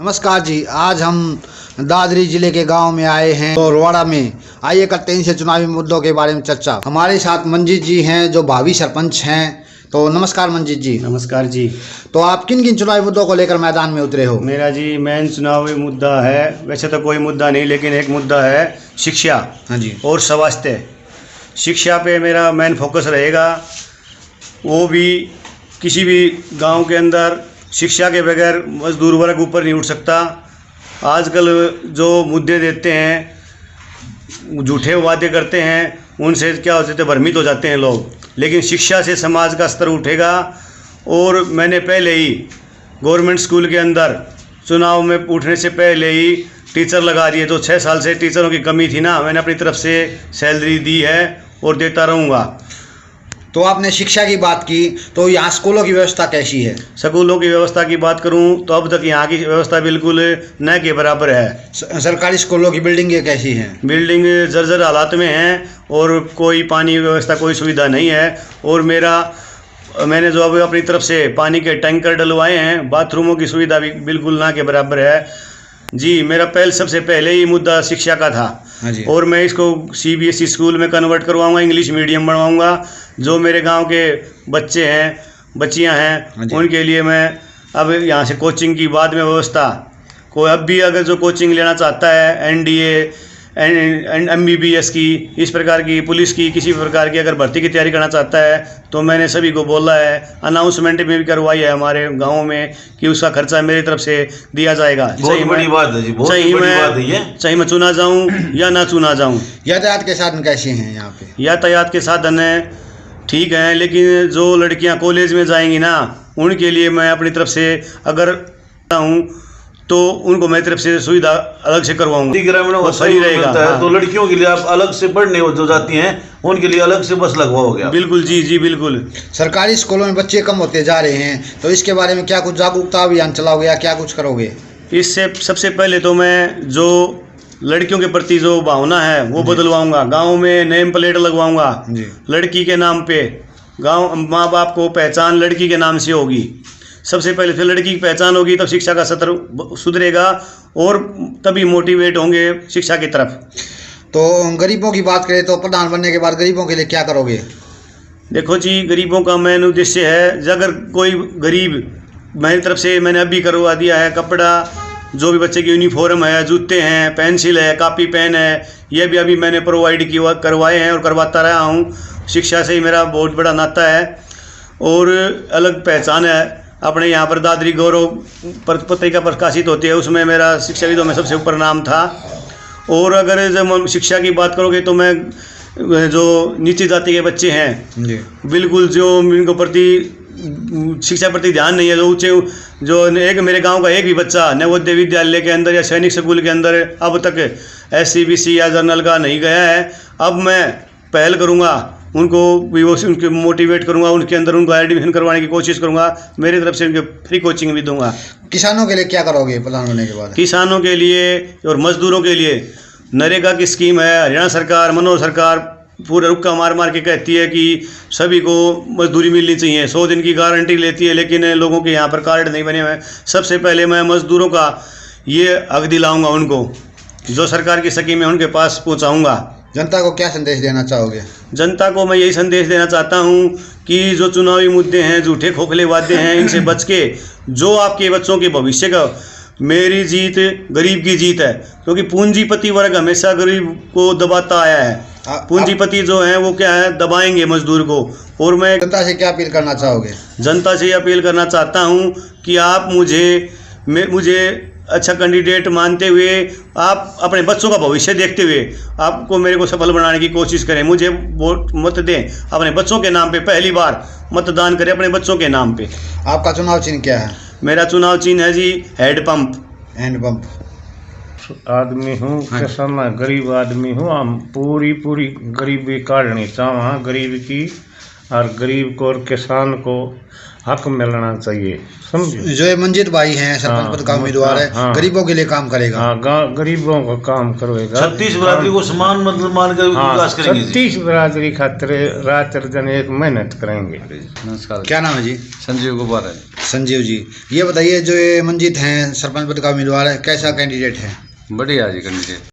नमस्कार जी। आज हम दादरी जिले के गांव में आए हैं तो रोवाड़ा में आइए करते हैं इनसे चुनावी मुद्दों के बारे में चर्चा। हमारे साथ मंजीत जी हैं जो भावी सरपंच हैं। तो नमस्कार मंजीत जी। नमस्कार जी। तो आप किन किन चुनावी मुद्दों को लेकर मैदान में उतरे हो? मेरा जी मेन चुनावी मुद्दा है, वैसे तो कोई मुद्दा नहीं, लेकिन एक मुद्दा है शिक्षा। हाँ जी। और स्वास्थ्य। शिक्षा पे मेरा मेन फोकस रहेगा। वो भी किसी भी गांव के अंदर शिक्षा के बगैर मजदूर वर्ग ऊपर नहीं उठ सकता। आजकल जो मुद्दे देते हैं, झूठे वादे करते हैं, उनसे क्या होते थे, भ्रमित हो जाते हैं लोग। लेकिन शिक्षा से समाज का स्तर उठेगा। और मैंने पहले ही गवर्नमेंट स्कूल के अंदर चुनाव में उठने से पहले ही टीचर लगा दिए। जो 6 साल से टीचरों की कमी थी ना, मैंने अपनी तरफ से सैलरी दी है और देता रहूँगा। तो आपने शिक्षा की बात की, तो यहाँ स्कूलों की व्यवस्था कैसी है? स्कूलों की व्यवस्था की बात करूं तो अब तक यहाँ की व्यवस्था बिल्कुल न के बराबर है। सरकारी स्कूलों की बिल्डिंगें कैसी हैं? बिल्डिंग जर्जर हालात में हैं और कोई पानी व्यवस्था, कोई सुविधा नहीं है। और मैंने जो अब अपनी तरफ से पानी के टैंकर डलवाए हैं, बाथरूमों की सुविधा भी बिल्कुल ना के बराबर है जी। मेरा सबसे पहले ही मुद्दा शिक्षा का था। हाँ जी। और मैं इसको CBSE स्कूल में कन्वर्ट करवाऊंगा, इंग्लिश मीडियम बनवाऊंगा। जो मेरे गांव के बच्चे हैं, बच्चियां हैं, उनके लिए मैं अब यहाँ से कोचिंग की बाद में व्यवस्था, कोई अब भी अगर जो कोचिंग लेना चाहता है NDA MBBS की, इस प्रकार की, पुलिस की, किसी प्रकार की अगर भर्ती की तैयारी करना चाहता है तो मैंने सभी को बोला है, अनाउंसमेंट में भी करवाई है हमारे गाँव में कि उसका खर्चा मेरी तरफ से दिया जाएगा। बहुत बड़ी बात है जी, बहुत बड़ी बात है ये। चाहे मैं चुना जाऊँ या ना चुना जाऊँ। यातायात के साधन कैसे हैं यहाँ पे? यातायात के साधन ठीक हैं, लेकिन जो लड़कियां कॉलेज में जाएंगी ना, उनके लिए मैं अपनी तरफ से अगर हूँ तो उनको मेरी तरफ से सुविधा अलग से करवाऊंगा। ग्रामीणों को सही रहेगा। हाँ। तो लड़कियों के लिए आप अलग से पढ़ने जो जाती हैं उनके लिए अलग से बस लगवाओगे? बिल्कुल जी, जी बिल्कुल। सरकारी स्कूलों में बच्चे कम होते जा रहे हैं, तो इसके बारे में क्या कुछ जागरूकता अभियान चलाओगे या क्या कुछ करोगे? इससे सबसे पहले तो मैं जो लड़कियों के प्रति जो भावना है वो बदलवाऊंगा। गांव में नेम प्लेट लगवाऊंगा लड़की के नाम पे। गांव माँ बाप को पहचान लड़की के नाम से होगी सबसे पहले। फिर लड़की की पहचान होगी तब शिक्षा का स्तर सुधरेगा और तभी मोटिवेट होंगे शिक्षा की तरफ। तो गरीबों की बात करें तो प्रधान बनने के बाद गरीबों के लिए क्या करोगे? देखो जी, गरीबों का मेन उद्देश्य है, अगर कोई गरीब, मेरी तरफ से मैंने अभी करवा दिया है कपड़ा, जो भी बच्चे की यूनिफॉर्म है, जूते हैं, पेंसिल है, कापी पेन है, ये भी अभी मैंने प्रोवाइड करवाए हैं और करवाता रहा हूँ। शिक्षा से ही मेरा बहुत बड़ा नाता है और अलग पहचान है। अपने यहाँ पर दादरी गौरव पत्रिका प्रकाशित होती है, उसमें मेरा शिक्षाविदों में सबसे ऊपर नाम था। और अगर जब शिक्षा की बात करोगे तो मैं जो नीची जाति के बच्चे हैं, बिल्कुल जो इनको प्रति शिक्षा प्रति ध्यान नहीं है, जो ऊँचे, जो एक मेरे गांव का एक भी बच्चा नवोदय विद्यालय के अंदर या सैनिक स्कूल के अंदर अब तक SCBC या जर्नल का नहीं गया है। अब मैं पहल करूंगा, उनको भी वो उनके मोटिवेट करूंगा, उनके अंदर उनको एडमिशन करवाने की कोशिश करूंगा। मेरी तरफ से उनके फ्री कोचिंग भी दूंगा। किसानों के लिए क्या करोगे प्रधान बनने के बाद? किसानों के लिए और मजदूरों के लिए नरेगा की स्कीम है। हरियाणा सरकार, मनोहर सरकार पूरा रुक्का मार मार के कहती है कि सभी को मजदूरी मिलनी चाहिए, 100 दिन की गारंटी लेती है, लेकिन लोगों के यहाँ पर कार्ड नहीं बने हुए। सबसे पहले मैं मजदूरों का ये हक दिलाऊंगा, उनको जो सरकार की स्कीम है उनके पास पहुँचाऊँगा। जनता को क्या संदेश देना चाहोगे? जनता को मैं यही संदेश देना चाहता हूँ कि जो चुनावी मुद्दे हैं, झूठे खोखले वादे हैं, इनसे बच के जो आपके बच्चों के भविष्य का, मेरी जीत गरीब की जीत है। क्योंकि पूंजीपति वर्ग हमेशा गरीब को दबाता आया है। पूंजीपति जो है वो क्या है, दबाएंगे मजदूर को। और मैं जनता से क्या अपील करना चाहोगे? जनता से अपील करना चाहता हूँ कि आप मुझे अच्छा कैंडिडेट मानते हुए, आप अपने बच्चों का भविष्य देखते हुए आपको मेरे को सफल बनाने की कोशिश करें। मुझे वोट मत दें, अपने बच्चों के नाम पे पहली बार मतदान करें, अपने बच्चों के नाम पे। आपका चुनाव चिन्ह क्या है? मेरा चुनाव चिन्ह है जी हैंडपंप। हैंडपंप। आदमी हूँ, किसान गरीब आदमी हूँ। हम पूरी गरीबी काटनी चाहवा गरीब की, और गरीब को और किसान को हक मिलना चाहिए, समझे। जो ये मंजीत भाई हैं सरपंच पद का उम्मीदवार है, हाँ। गरीबों के लिए काम करेगा। हाँ, गरीबों का काम करेगा। 36 बिरादरी को समान मतलब मान कर विकास करेंगे जी। 36 बिरादरी खातिर रात दिन एक मेहनत करेंगे। नमस्कार, क्या नाम है जी? संजीव गुब्बार है। संजीव जी, ये बताइए जो ये मंजीत हैं सरपंच पद का उम्मीदवार है, कैसा कैंडिडेट है? बढ़िया जी कैंडिडेट।